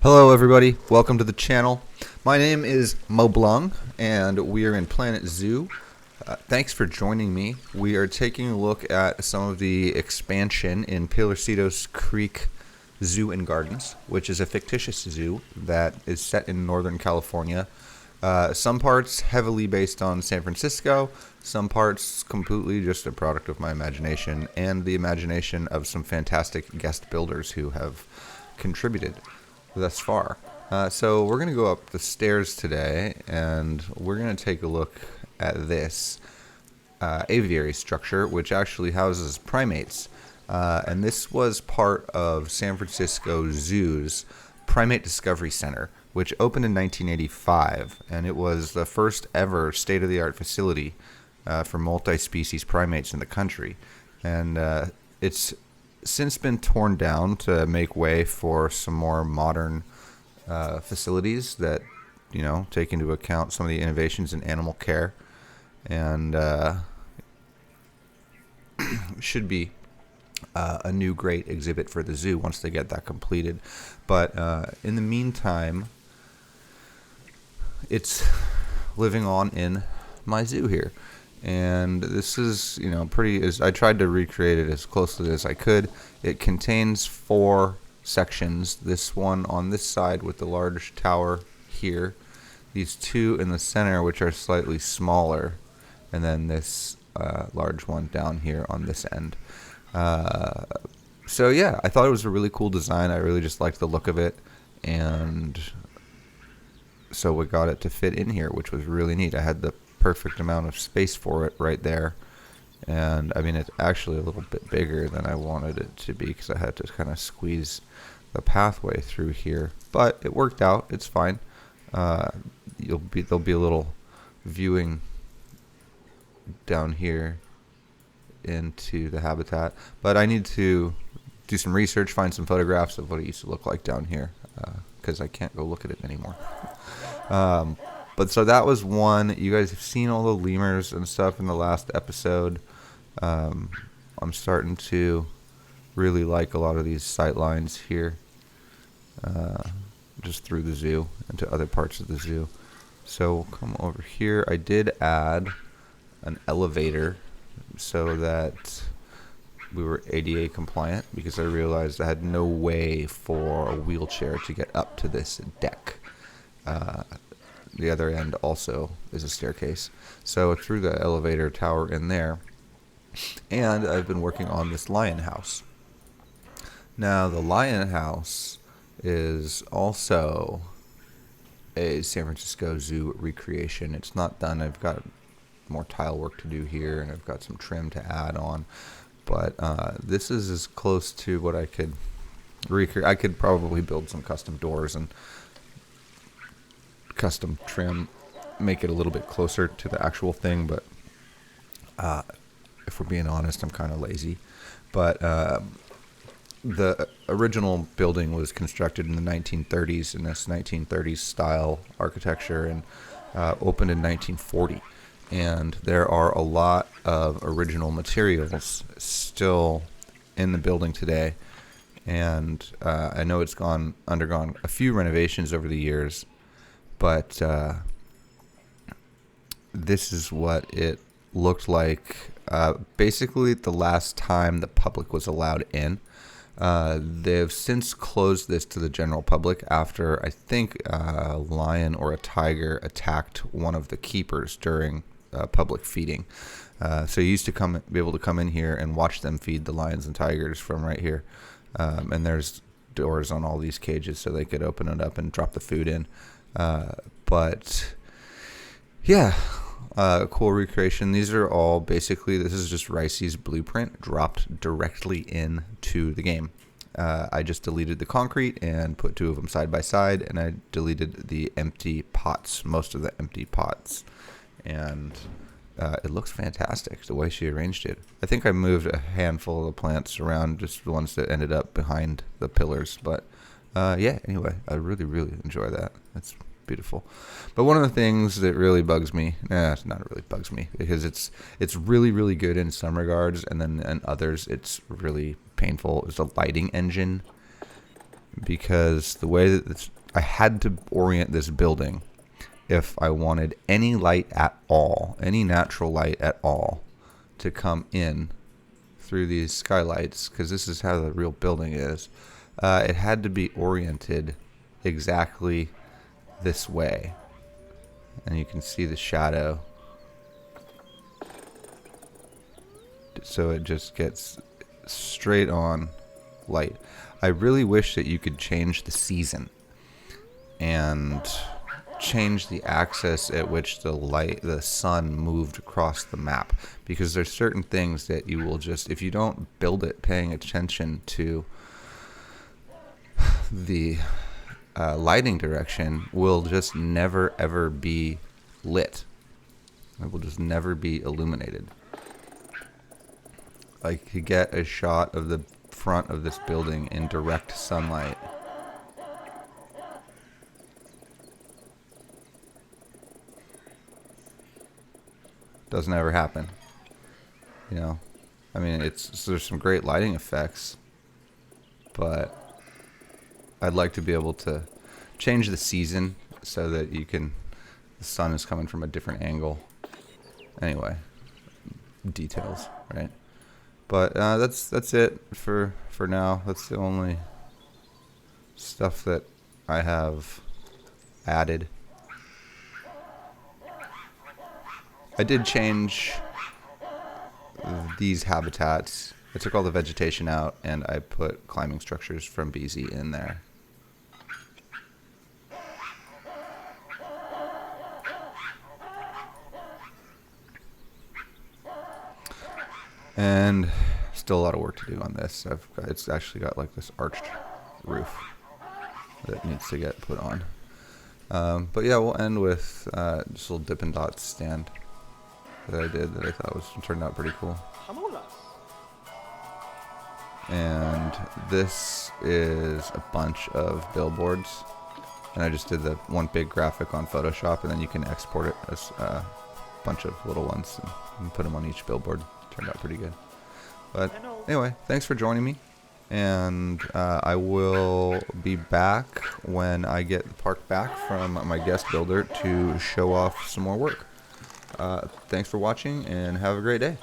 Hello everybody, welcome to the channel. My name is Mo Blung and we are in Planet Zoo. Thanks for joining me. We are taking a look at some of the expansion in Pilarcitos Creeck Zoo and Gardens, which is a fictitious zoo that is set in Northern California. Some parts heavily based on San Francisco, some parts completely just a product of my imagination and the imagination of some fantastic guest builders who have contributed thus far. So we're going to go up the stairs today and we're going to take a look at this aviary structure, which actually houses primates. And this was part of San Francisco Zoo's Primate Discovery Center, which opened in 1985, and it was the first ever state-of-the-art facility for multi-species primates in the country. And it's since been torn down to make way for some more modern facilities that, you know, take into account some of the innovations in animal care, and should be a new great exhibit for the zoo once they get that completed. But in the meantime, it's living on in my zoo here. And this is, you know, I tried to recreate it as closely as I could. It contains 4 sections. This one on this side with the large tower here, these 2 in the center which are slightly smaller, and then this large one down here on this end. So yeah, I thought it was a really cool design. I really just liked the look of it, and so we got it to fit in here, which was really neat. I had the perfect amount of space for it right there, and I mean, it's actually a little bit bigger than I wanted it to be because I had to kind of squeeze the pathway through here, but it worked out. It's fine. There'll be a little viewing down here into the habitat, but I need to do some research, find some photographs of what it used to look like down here, because I can't go look at it anymore. But so that was one. You guys have seen all the lemurs and stuff in the last episode. I'm starting to really like a lot of these sight lines here, just through the zoo and to other parts of the zoo. So we'll come over here. I did add an elevator so that we were ADA compliant, because I realized I had no way for a wheelchair to get up to this deck. The other end also is a staircase. So through the elevator tower in there. And I've been working on this lion house. Now the lion house is also a San Francisco Zoo recreation. It's not done. I've got more tile work to do here, and I've got some trim to add on. But this is as close to what I could recreate. I could probably build some custom doors and custom trim, make it a little bit closer to the actual thing, but if we're being honest, I'm kind of lazy. But the original building was constructed in the 1930s in this 1930s style architecture, and opened in 1940. And there are a lot of original materials still in the building today, and I know it's undergone a few renovations over the years. But this is what it looked like basically the last time the public was allowed in. They've since closed this to the general public after, I think, a lion or a tiger attacked one of the keepers during public feeding. So you used to be able to come in here and watch them feed the lions and tigers from right here. And there's doors on all these cages so they could open it up and drop the food in. But yeah, cool recreation. These are all basically, this is just Ricey's blueprint dropped directly into the game. I just deleted the concrete and put 2 of them side by side, and I deleted the empty pots, most of the empty pots, and it looks fantastic the way she arranged it. I think I moved a handful of the plants around, just the ones that ended up behind the pillars, but yeah, anyway, I really, really enjoy that. That's beautiful. But one of the things that really bugs me, it's not really bugs me, because it's really, really good in some regards, and then in others it's really painful, is the lighting engine. because the way that I had to orient this building if I wanted any light at all, any natural light at all, to come in through these skylights, because this is how the real building is. It had to be oriented exactly this way, and you can see the shadow, so it just gets straight on light. I really wish that you could change the season and change the axis at which the sun moved across the map, because there's certain things that you will just, if you don't build it paying attention to the lighting direction, will just never ever be lit. It will just never be illuminated. Like, you get a shot of the front of this building in direct sunlight. Doesn't ever happen. You know, I mean, there's some great lighting effects, but I'd like to be able to change the season so that the sun is coming from a different angle. Anyway, details, right? But that's it for now. That's the only stuff that I have added. I did change these habitats. I took all the vegetation out and I put climbing structures from BZ in there. And still a lot of work to do on this. It's actually got like this arched roof that needs to get put on. But yeah, we'll end with just a little Dippin' Dots stand that I did that I thought turned out pretty cool. And this is a bunch of billboards, and I just did the one big graphic on Photoshop, and then you can export it as a bunch of little ones and put them on each billboard. Turned out pretty good. But anyway, thanks for joining me, and I will be back when I get the park back from my guest builder to show off some more work. Thanks for watching, and have a great day.